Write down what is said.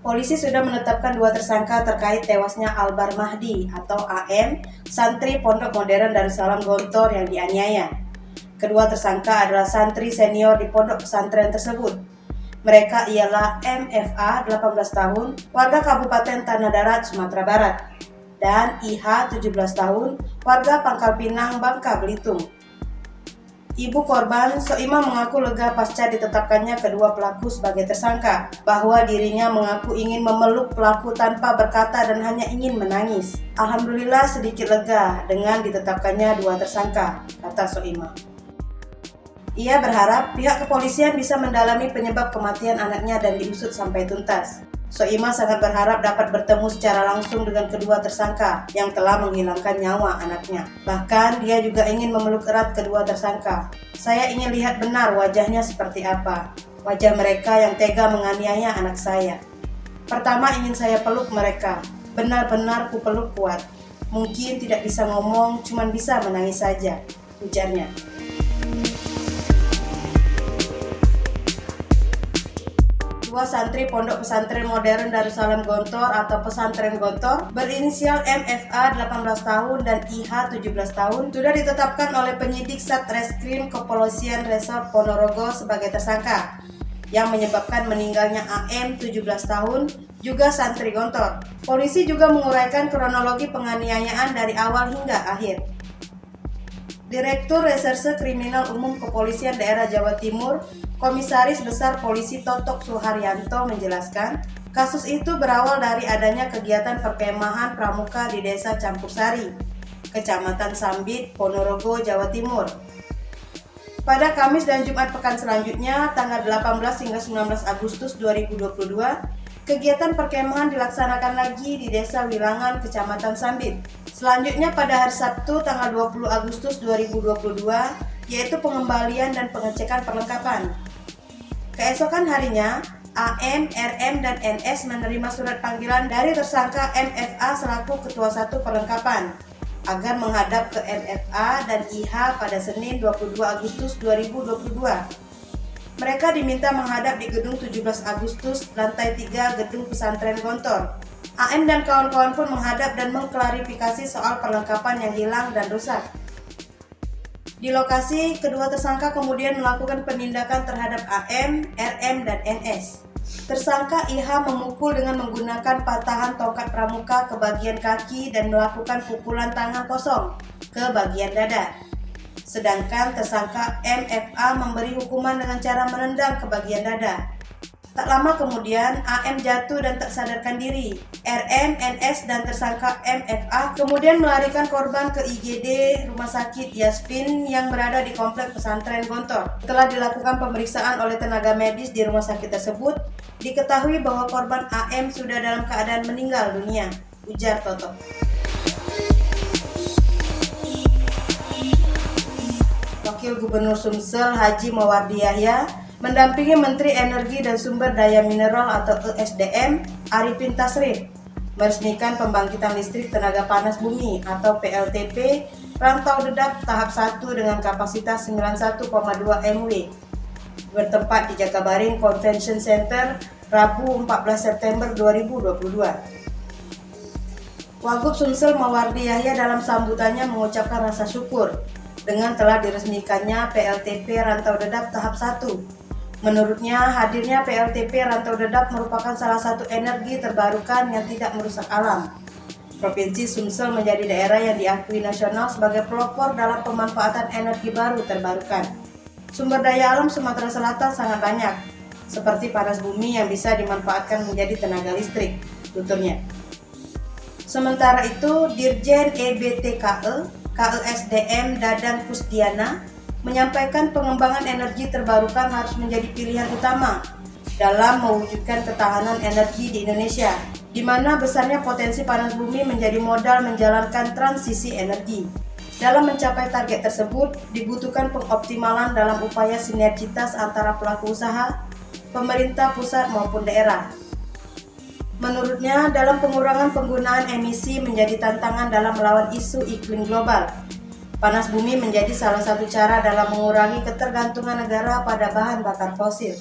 Polisi sudah menetapkan 2 tersangka terkait tewasnya Albar Mahdi atau AM, santri Pondok Modern Darussalam Gontor yang dianiaya. Kedua tersangka adalah santri senior di pondok pesantren tersebut. Mereka ialah MFA 18 tahun, warga Kabupaten Tanah Darat, Sumatera Barat, dan IH 17 tahun, warga Pangkal Pinang, Bangka Belitung. Ibu korban, Soimah, mengaku lega pasca ditetapkannya kedua pelaku sebagai tersangka, bahwa dirinya mengaku ingin memeluk pelaku tanpa berkata dan hanya ingin menangis. Alhamdulillah sedikit lega dengan ditetapkannya 2 tersangka, kata Soimah. Ia berharap pihak kepolisian bisa mendalami penyebab kematian anaknya dan diusut sampai tuntas. Soimah sangat berharap dapat bertemu secara langsung dengan kedua tersangka yang telah menghilangkan nyawa anaknya. Bahkan dia juga ingin memeluk erat kedua tersangka. Saya ingin lihat benar wajahnya seperti apa. Wajah mereka yang tega menganiaya anak saya. Pertama ingin saya peluk mereka. Benar-benar ku peluk kuat. Mungkin tidak bisa ngomong, cuman bisa menangis saja, ujarnya. Dua santri Pondok Pesantren Modern Darussalam Gontor atau Pesantren Gontor berinisial MFA 18 tahun dan IH 17 tahun sudah ditetapkan oleh penyidik Satreskrim Kepolisian Resort Ponorogo sebagai tersangka yang menyebabkan meninggalnya AM 17 tahun juga santri Gontor. Polisi juga menguraikan kronologi penganiayaan dari awal hingga akhir. Direktur Reserse Kriminal Umum Kepolisian Daerah Jawa Timur, Komisaris Besar Polisi Totok Suharyanto menjelaskan, kasus itu berawal dari adanya kegiatan perkemahan pramuka di Desa Campursari, Kecamatan Sambit, Ponorogo, Jawa Timur. Pada Kamis dan Jumat pekan selanjutnya, tanggal 18 hingga 19 Agustus 2022, kegiatan perkemahan dilaksanakan lagi di Desa Wilangan, Kecamatan Sambit. Selanjutnya pada hari Sabtu tanggal 20 Agustus 2022, yaitu pengembalian dan pengecekan perlengkapan. Keesokan harinya, AM, RM, dan NS menerima surat panggilan dari tersangka MFA selaku Ketua 1 Perlengkapan agar menghadap ke MFA dan IH pada Senin 22 Agustus 2022. Mereka diminta menghadap di Gedung 17 Agustus, lantai 3 Gedung Pesantren Gontor. AM dan kawan-kawan pun menghadap dan mengklarifikasi soal perlengkapan yang hilang dan rusak. Di lokasi, kedua tersangka kemudian melakukan penindakan terhadap AM, RM, dan NS. Tersangka IH memukul dengan menggunakan patahan tongkat pramuka ke bagian kaki dan melakukan pukulan tangan kosong ke bagian dada. Sedangkan tersangka MFA memberi hukuman dengan cara menendang ke bagian dada. Tak lama kemudian, AM jatuh dan tak sadarkan diri. RM, NS, dan tersangka MFA kemudian melarikan korban ke IGD Rumah Sakit Yasmin yang berada di Komplek Pesantren Gontor. Setelah dilakukan pemeriksaan oleh tenaga medis di rumah sakit tersebut, diketahui bahwa korban AM sudah dalam keadaan meninggal dunia, ujar Toto. Wakil Gubernur Sumsel Haji Mawardi Yahya mendampingi Menteri Energi dan Sumber Daya Mineral atau ESDM Arifin Tasrif meresmikan pembangkitan listrik tenaga panas bumi atau PLTP Rantau Dedap tahap 1 dengan kapasitas 91,2 MW bertempat di Jakabaring Convention Center Rabu 14 September 2022. Wagub Sumsel Mawardi Yahya dalam sambutannya mengucapkan rasa syukur dengan telah diresmikannya PLTP Rantau Dedap tahap 1. Menurutnya, hadirnya PLTP Rantau Dedap merupakan salah satu energi terbarukan yang tidak merusak alam. Provinsi Sumsel menjadi daerah yang diakui nasional sebagai pelopor dalam pemanfaatan energi baru terbarukan. Sumber daya alam Sumatera Selatan sangat banyak, seperti panas bumi yang bisa dimanfaatkan menjadi tenaga listrik, tuturnya. Sementara itu, Dirjen EBTKE, KESDM Dadan Kusdiana, menyampaikan pengembangan energi terbarukan harus menjadi pilihan utama dalam mewujudkan ketahanan energi di Indonesia, di mana besarnya potensi panas bumi menjadi modal menjalankan transisi energi. Dalam mencapai target tersebut, dibutuhkan pengoptimalan dalam upaya sinergitas antara pelaku usaha, pemerintah pusat maupun daerah. Menurutnya, dalam pengurangan penggunaan emisi menjadi tantangan dalam melawan isu iklim global. Panas bumi menjadi salah satu cara dalam mengurangi ketergantungan negara pada bahan bakar fosil.